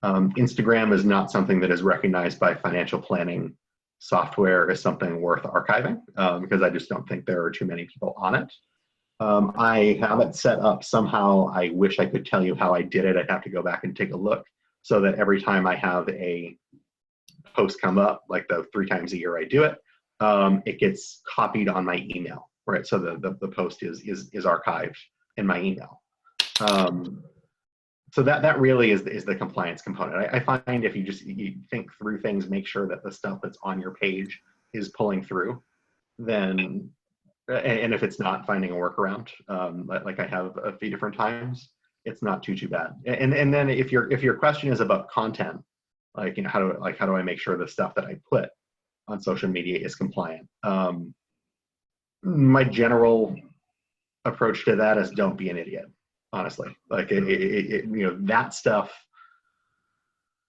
Instagram is not something that is recognized by financial planning software as something worth archiving because I just don't think there are too many people on it. I have it set up somehow. I wish I could tell you how I did it. I'd have to go back and take a look so that every time I have a post come up, like the 3 times a year I do it, it gets copied on my email, right? So the post is archived in my email. So that really is the compliance component. I find if you think through things, make sure that the stuff that's on your page is pulling through, then, and if it's not, finding a workaround, like I have a few different times, it's not too bad. And then if your question is about content, like how do I make sure the stuff that I put on social media is compliant? My general approach to that is don't be an idiot. Honestly, like that stuff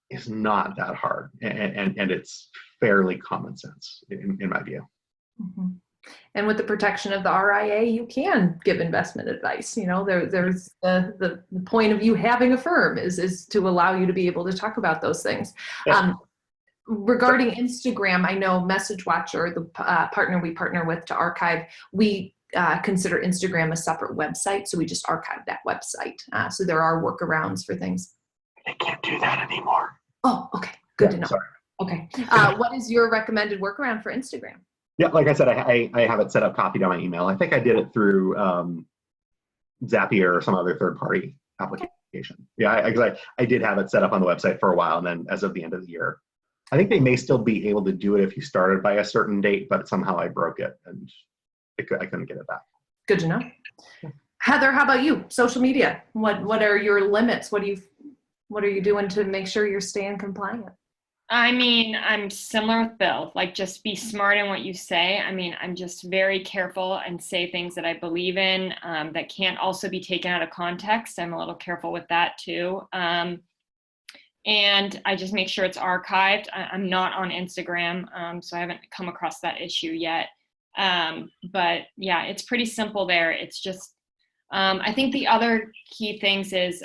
is not that hard, and it's fairly common sense in my view. Mm-hmm. And with the protection of the RIA, you can give investment advice. There's the point of you having a firm is to allow you to be able to talk about those things. Yeah. Regarding Instagram, I know Message Watcher, the partner we partner with to archive, we consider Instagram a separate website, so we just archive that website. So there are workarounds for things. They can't do that anymore. Oh, okay. Good to know. Sorry. Okay. What is your recommended workaround for Instagram? Yeah, like I said, I have it set up copied on my email. I think I did it through Zapier or some other third-party application. Yeah, I did have it set up on the website for a while, and then as of the end of the year, I think they may still be able to do it if you started by a certain date, but somehow I broke it and I couldn't get it back. Good to know. Heather, how about you? Social media. What are your limits? What are you doing to make sure you're staying compliant? I mean, I'm similar with Bill. Like, just be smart in what you say. I mean, I'm just very careful and say things that I believe in that can't also be taken out of context. I'm a little careful with that too. And I just make sure it's archived. I'm not on Instagram, so I haven't come across that issue yet. But yeah, it's pretty simple there. It's just, I think the other key things is,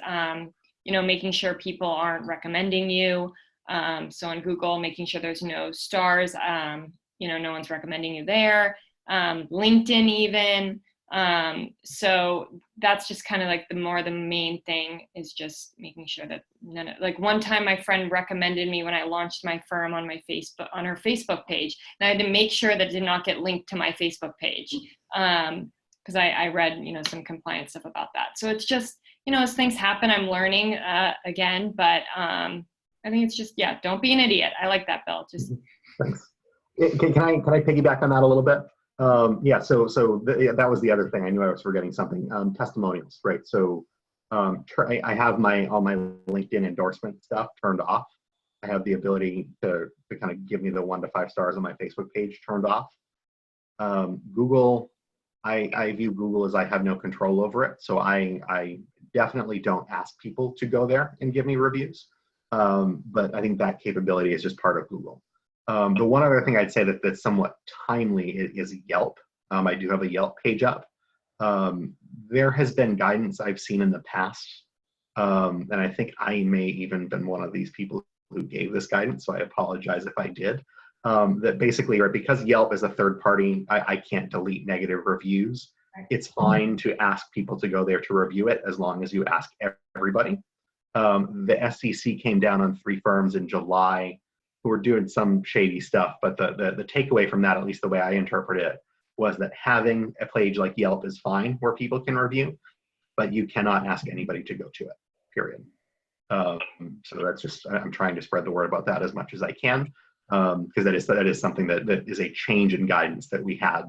making sure people aren't recommending you. So on Google, making sure there's no stars, no one's recommending you there. LinkedIn even. So that's just kind of like the main thing is just making sure that like one time my friend recommended me when I launched my firm on her Facebook page, and I had to make sure that it did not get linked to my Facebook page. Because I read, some compliance stuff about that. So it's just, as things happen, I'm learning again, but I think it's just, don't be an idiot. I like that, Bill. Just thanks. Can I piggyback on that a little bit? That was the other thing. I knew I was forgetting something. Testimonials, right? So I have all my LinkedIn endorsement stuff turned off. I have the ability to kind of give me the 1 to 5 stars on my Facebook page turned off. Google, I view Google as I have no control over it. So I definitely don't ask people to go there and give me reviews. But I think that capability is just part of Google. The one other thing I'd say that's somewhat timely is Yelp. I do have a Yelp page up. There has been guidance I've seen in the past, and I think I may even been one of these people who gave this guidance, so I apologize if I did. That basically, right, because Yelp is a third party, I can't delete negative reviews. It's fine to ask people to go there to review it as long as you ask everybody. The SEC came down on 3 firms in July who were doing some shady stuff, but the takeaway from that, at least the way I interpret it, was that having a page like Yelp is fine where people can review, but you cannot ask anybody to go to it, period. So that's just, I'm trying to spread the word about that as much as I can, because that is something that is a change in guidance that we had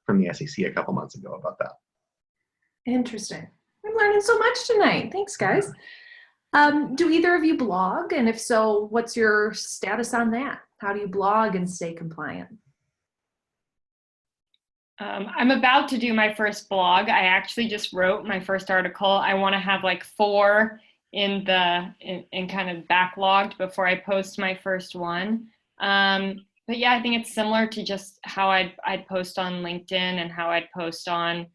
from the SEC a couple months ago about that. Interesting. I'm learning so much tonight. Thanks, guys. Do either of you blog? And if so, what's your status on that? How do you blog and stay compliant? I'm about to do my first blog. I actually just wrote my first article. I want to have like 4 in kind of backlogged before I post my first one. But yeah, I think it's similar to just how I'd post on LinkedIn and how I'd post on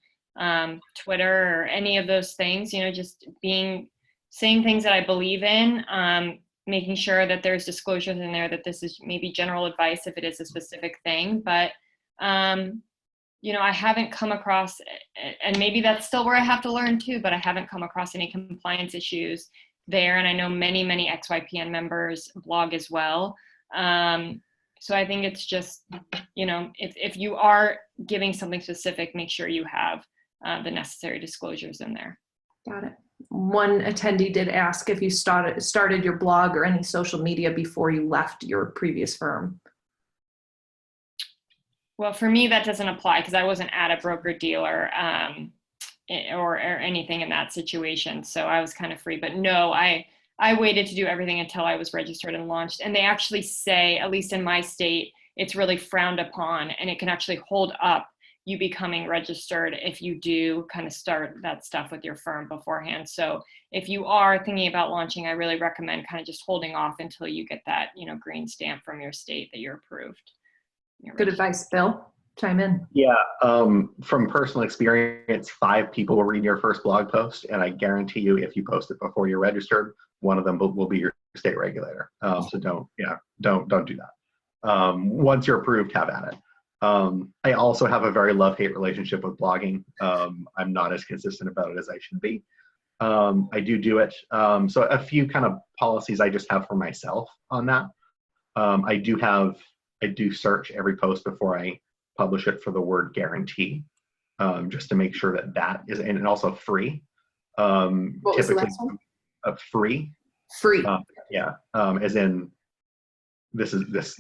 Twitter or any of those things, just saying things that I believe in, making sure that there's disclosures in there that this is maybe general advice if it is a specific thing. But, I haven't come across, and maybe that's still where I have to learn too, but I haven't come across any compliance issues there. And I know many XYPN members blog as well. So I think it's just, if you are giving something specific, make sure you have the necessary disclosures in there. Got it. One attendee did ask if you started your blog or any social media before you left your previous firm. Well, for me, that doesn't apply because I wasn't at a broker dealer or anything in that situation. So I was kind of free. But no, I waited to do everything until I was registered and launched. And they actually say, at least in my state, it's really frowned upon, and it can actually hold up you becoming registered if you do kind of start that stuff with your firm beforehand. So if you are thinking about launching, I really recommend kind of just holding off until you get that, green stamp from your state that you're approved. Good advice, Bill. Chime in. Yeah, from personal experience, 5 people will read your first blog post, and I guarantee you, if you post it before you're registered, one of them will be your state regulator. So don't do that. Once you're approved, have at it. I also have a very love-hate relationship with blogging. I'm not as consistent about it as I should be. I do it. So a few kind of policies I just have for myself on that. I do search every post before I publish it for the word guarantee, just to make sure that is, and also free. What was the last one? Free. Free. Yeah. As in, this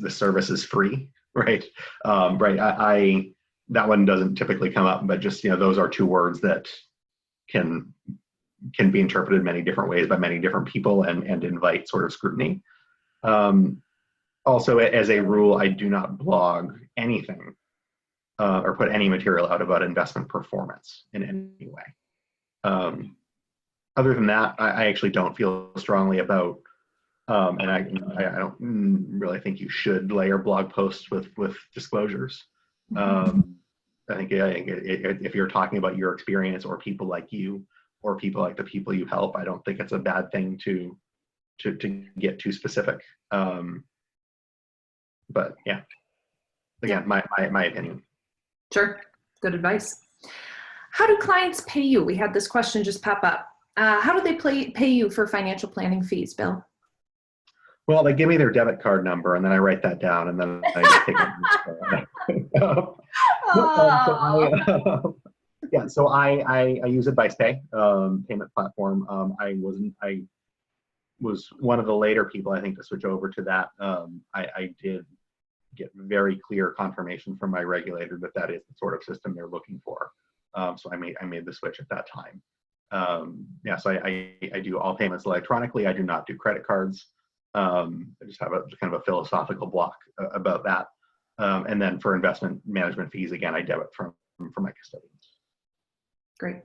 service is free. Right. Right. That one doesn't typically come up, but just, those are 2 words that can be interpreted many different ways by many different people and invite sort of scrutiny. Also, as a rule, I do not blog anything or put any material out about investment performance in any way. Other than that, I actually don't feel strongly about and I don't really think you should layer blog posts with disclosures. I think if you're talking about your experience or people like you or people like the people you help, I don't think it's a bad thing to get too specific. But yeah, again, my opinion. Sure, good advice. How do clients pay you? We had this question just pop up. How do they pay you for financial planning fees, Bill? Well, they give me their debit card number, and then I write that down, and then I take it. Yeah, so I use AdvicePay, payment platform. I was one of the later people, I think, to switch over to that. I did get very clear confirmation from my regulator that that is the sort of system they're looking for. So I made the switch at that time. Yeah, so I do all payments electronically. I do not do credit cards. I just have a kind of a philosophical block about that. And then for investment management fees, again, I debit from my custodians. Great.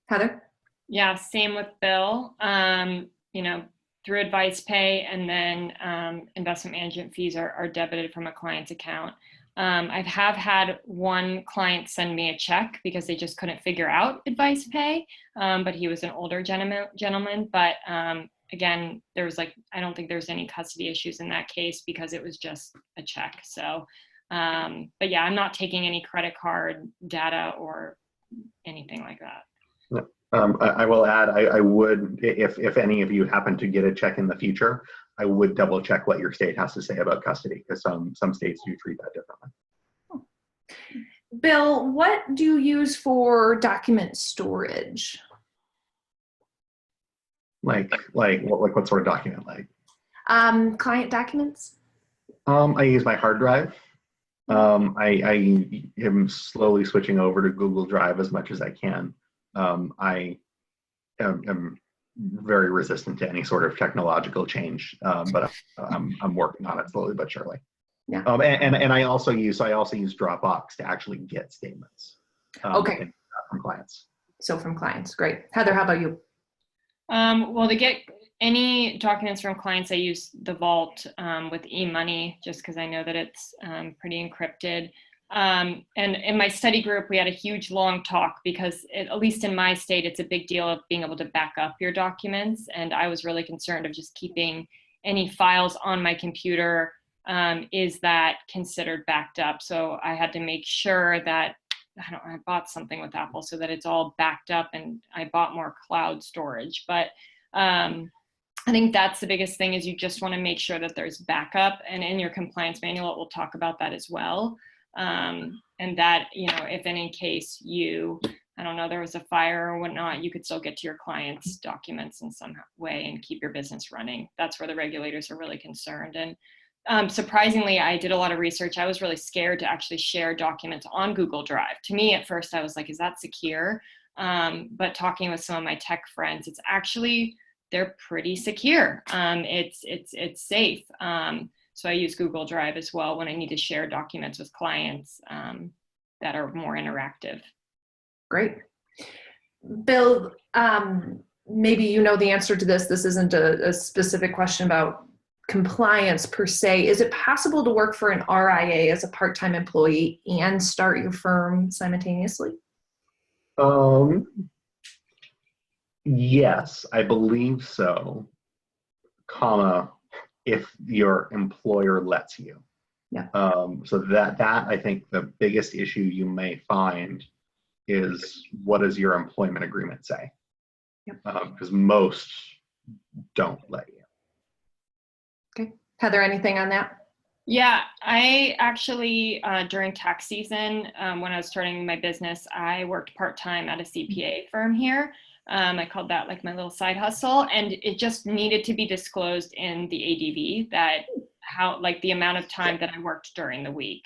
Heather? Yeah, same with Bill. You know, through AdvicePay, and then investment management fees are debited from a client's account. I have had one client send me a check because they just couldn't figure out AdvicePay, but he was an older gentleman. But again, there was I don't think there's any custody issues in that case because it was just a check. So, but yeah, I'm not taking any credit card data or anything like that. No. I will add, I would, if any of you happen to get a check in the future, I would double check what your state has to say about custody, because some states do treat that differently. Bill, what do you use for document storage? Like what sort of document? Client documents? I use my hard drive. I am slowly switching over to Google Drive as much as I can. I am very resistant to any sort of technological change, but I'm working on it slowly but surely. Yeah. And I also use Dropbox to actually get statements. Okay. From clients. So from clients, great. Heather, how about you? Well, to get any documents from clients, I use the Vault with eMoney, just because I know that it's pretty encrypted. And in my study group, we had a huge long talk because at least in my state, it's a big deal of being able to back up your documents. And I was really concerned of just keeping any files on my computer. Is that considered backed up? So I had to make sure that I bought something with Apple so that it's all backed up, and I bought more cloud storage. But I think that's the biggest thing, is you just want to make sure that there's backup, and in your compliance manual, it will talk about that as well. And that, if in any case there was a fire or whatnot, you could still get to your client's documents in some way and keep your business running. That's where the regulators are really concerned. And surprisingly, I did a lot of research. I was really scared to actually share documents on Google Drive. To me, at first, I was like, is that secure? But talking with some of my tech friends, it's actually, they're pretty secure. It's safe. So I use Google Drive as well when I need to share documents with clients that are more interactive. Great. Bill, maybe you know the answer to this. This isn't a specific question about compliance per se. Is it possible to work for an RIA as a part-time employee and start your firm simultaneously? Yes, I believe so, if your employer lets you. Yeah. So that I think the biggest issue you may find is, what does your employment agreement say? Yep. Because most don't let you. Okay. Heather, anything on that? Yeah, I actually, during tax season, when I was starting my business, I worked part-time at a CPA firm here. I called that like my little side hustle, and it just needed to be disclosed in the ADV that the amount of time that I worked during the week.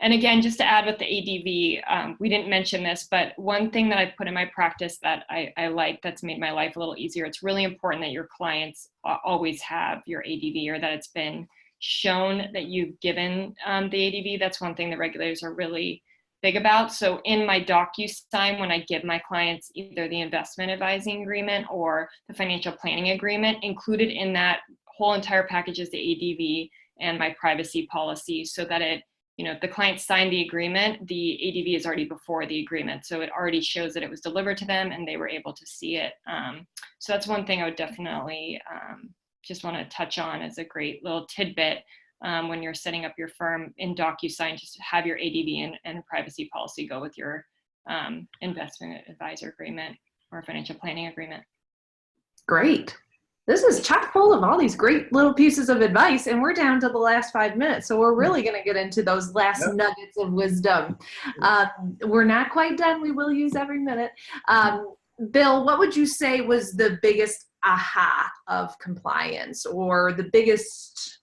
And again, just to add with the ADV, we didn't mention this, but one thing that I've put in my practice that I like, that's made my life a little easier, it's really important that your clients always have your ADV, or that it's been shown that you've given the ADV. That's one thing the regulators are really big about. So in my DocuSign, when I give my clients either the investment advising agreement or the financial planning agreement, included in that whole entire package is the ADV and my privacy policy, so that it if the client signed the agreement, the ADV is already before the agreement. So it already shows that it was delivered to them and they were able to see it. So that's one thing I would definitely just want to touch on as a great little tidbit when you're setting up your firm in DocuSign, just have your ADV and privacy policy go with your investment advisor agreement or financial planning agreement. Great. This is chock full of all these great little pieces of advice, and we're down to the last 5 minutes. So we're really going to get into those last nuggets of wisdom. We're not quite done. We will use every minute. Bill, what would you say was the biggest aha of compliance, or the biggest,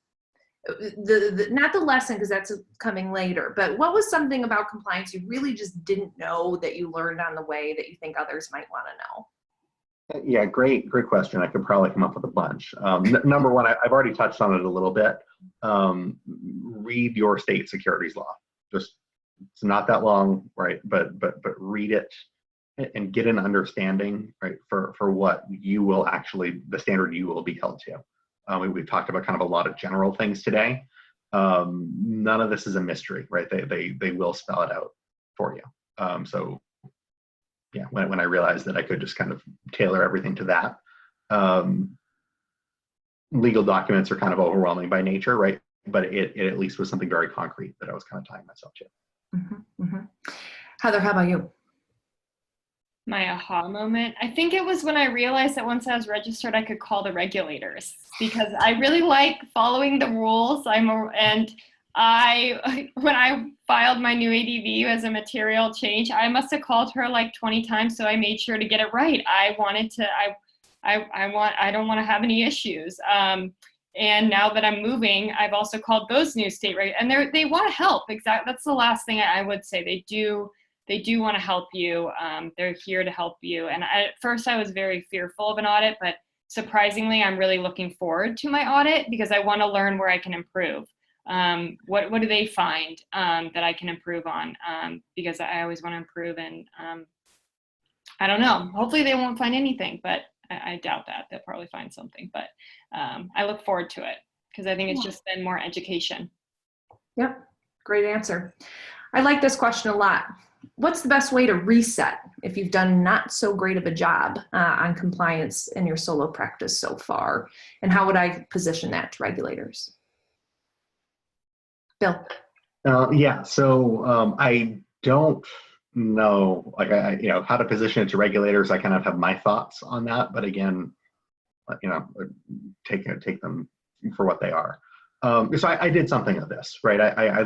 not the lesson, because that's coming later, but what was something about compliance you really just didn't know that you learned on the way that you think others might want to know? Yeah, great question. I could probably come up with a bunch. Number one, I've already touched on it a little bit. Read your state securities law. Just, it's not that long, right? But read it and get an understanding, right, for what you will actually, the standard you will be held to. We've talked about kind of a lot of general things today. None of this is a mystery, right? They will spell it out for you. So yeah, when I realized that I could just kind of tailor everything to that. Legal documents are kind of overwhelming by nature, right? But it at least was something very concrete that I was kind of tying myself to. Mm-hmm, mm-hmm. Heather, how about you? My aha moment, I think it was when I realized that once I was registered, I could call the regulators, because I really like following the rules. When I filed my new ADV as a material change, I must have called her like 20 times. So I made sure to get it right. I don't want to have any issues. And now that I'm moving, I've also called those new state and they want to help. Exactly. That's the last thing I would say. They do want to help you. They're here to help you. And at first I was very fearful of an audit, but surprisingly, I'm really looking forward to my audit because I want to learn where I can improve. What do they find that I can improve on? Because I always want to improve, and I don't know. Hopefully they won't find anything, but I doubt that. They'll probably find something. But I look forward to it because I think it's just been more education. Yep, great answer. I like this question a lot. What's the best way to reset if you've done not so great of a job on compliance in your solo practice so far? And how would I position that to regulators? Bill? Yeah, so I don't know, like how to position it to regulators. I kind of have my thoughts on that, but again, take them for what they are. So I did something of this, right? I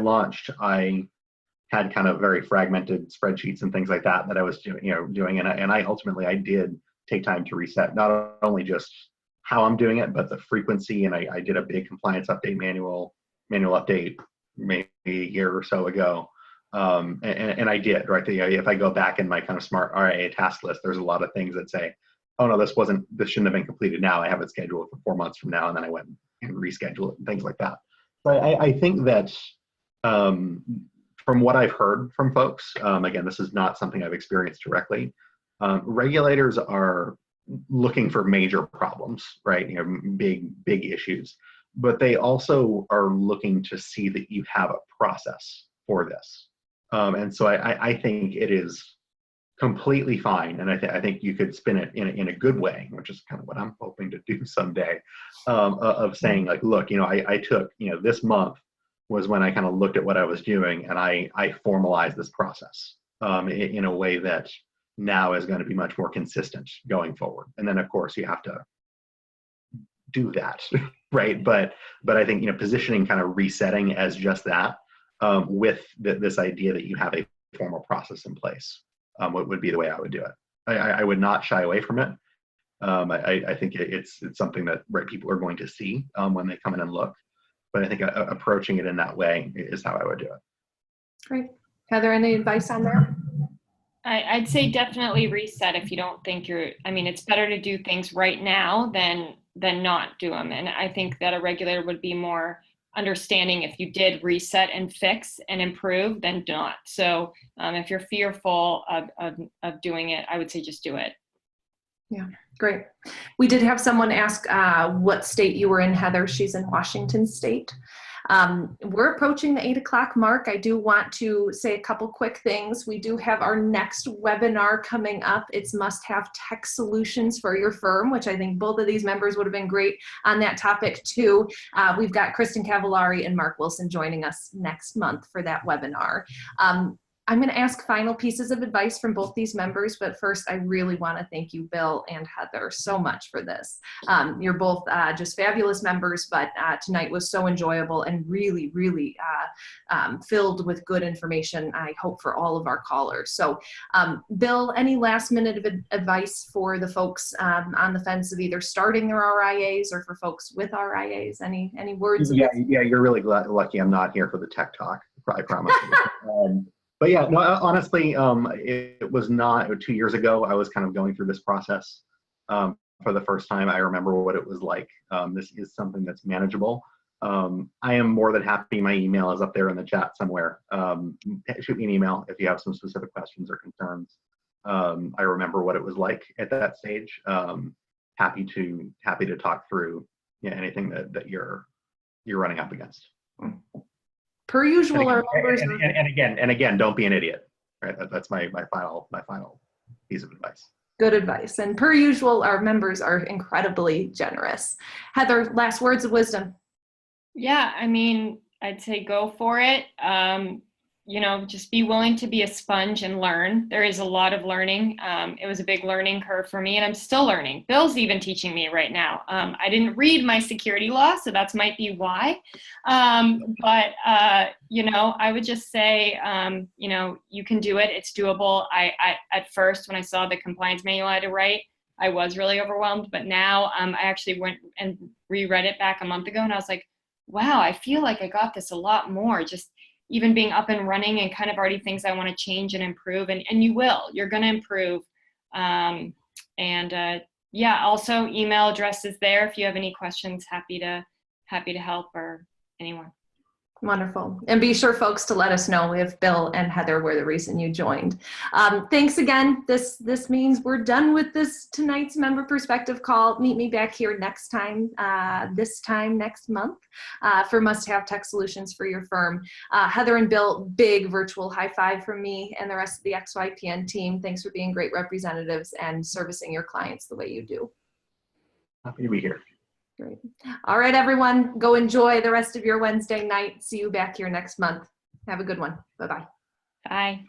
had kind of very fragmented spreadsheets and things like that I was doing, and I ultimately did take time to reset, not only just how I'm doing it, but the frequency. And I did a big compliance update manual update maybe a year or so ago. And I did, right? If I go back in my kind of smart RIA task list, there's a lot of things that say, oh no, this shouldn't have been completed now. I have it scheduled for 4 months from now. And then I went and rescheduled it and things like that. So I think that from what I've heard from folks, again, this is not something I've experienced directly. Regulators are looking for major problems, right? Big issues. But they also are looking to see that you have a process for this. And so I think it is completely fine. And I think you could spin it in a good way, which is kind of what I'm hoping to do someday, of saying like, look, I took, this month was when I kind of looked at what I was doing and I formalized this process in a way that now is going to be much more consistent going forward. And then of course you have to do that, right? But I think positioning, kind of resetting as just that, with this idea that you have a formal process in place, would be the way I would do it. I would not shy away from it. I think it's something that people are going to see when they come in and look. But I think approaching it in that way is how I would do it. Great. Heather, any advice on that? I'd say definitely reset if you don't think it's better to do things right now than not do them. And I think that a regulator would be more understanding if you did reset and fix and improve than not. So if you're fearful of doing it, I would say just do it. Yeah, great. We did have someone ask what state you were in, Heather. She's in Washington State. We're approaching the 8 o'clock mark. I do want to say a couple quick things. We do have our next webinar coming up. It's must-have tech solutions for your firm, which I think both of these members would have been great on that topic too. We've got Kristen Cavallari and Mark Wilson joining us next month for that webinar. I'm going to ask final pieces of advice from both these members, but first I really want to thank you, Bill and Heather, so much for this. You're both just fabulous members, but tonight was so enjoyable and really, really filled with good information, I hope, for all of our callers. So Bill, any last minute of advice for the folks on the fence of either starting their RIAs or for folks with RIAs? Any words? Yeah, you're really lucky I'm not here for the tech talk, I promise you. But yeah, no, honestly, it was not 2 years ago. I was kind of going through this process for the first time. I remember what it was like. This is something that's manageable. I am more than happy. My email is up there in the chat somewhere. Shoot me an email if you have some specific questions or concerns. I remember what it was like at that stage. Happy to talk through anything that you're running up against. Per usual, our members and again, don't be an idiot. Right? That's my final piece of advice. Good advice. And per usual, our members are incredibly generous. Heather, last words of wisdom. Yeah, I mean, I'd say go for it. Just be willing to be a sponge and learn. There is a lot of learning. It was a big learning curve for me, and I'm still learning. Bill's even teaching me right now. I didn't read my security law, so that might be why. But I would just say, you can do it. It's doable. I at first, when I saw the compliance manual I had to write, I was really overwhelmed. But now I actually went and reread it back a month ago, and I was like, wow, I feel like I got this a lot more. Just even being up and running and kind of already things I want to change and improve. And you will, you're going to improve. Also email address is there. If you have any questions, happy to help, or anyone. Wonderful. And be sure, folks, to let us know if Bill and Heather were the reason you joined. Thanks again. This means we're done with tonight's member perspective call. Meet me back here next time, this time next month, for must-have tech solutions for your firm. Heather and Bill, big virtual high five from me and the rest of the XYPN team. Thanks for being great representatives and servicing your clients the way you do. Happy to be here. Great. All right, everyone, go enjoy the rest of your Wednesday night. See you back here next month. Have a good one. Bye-bye. Bye.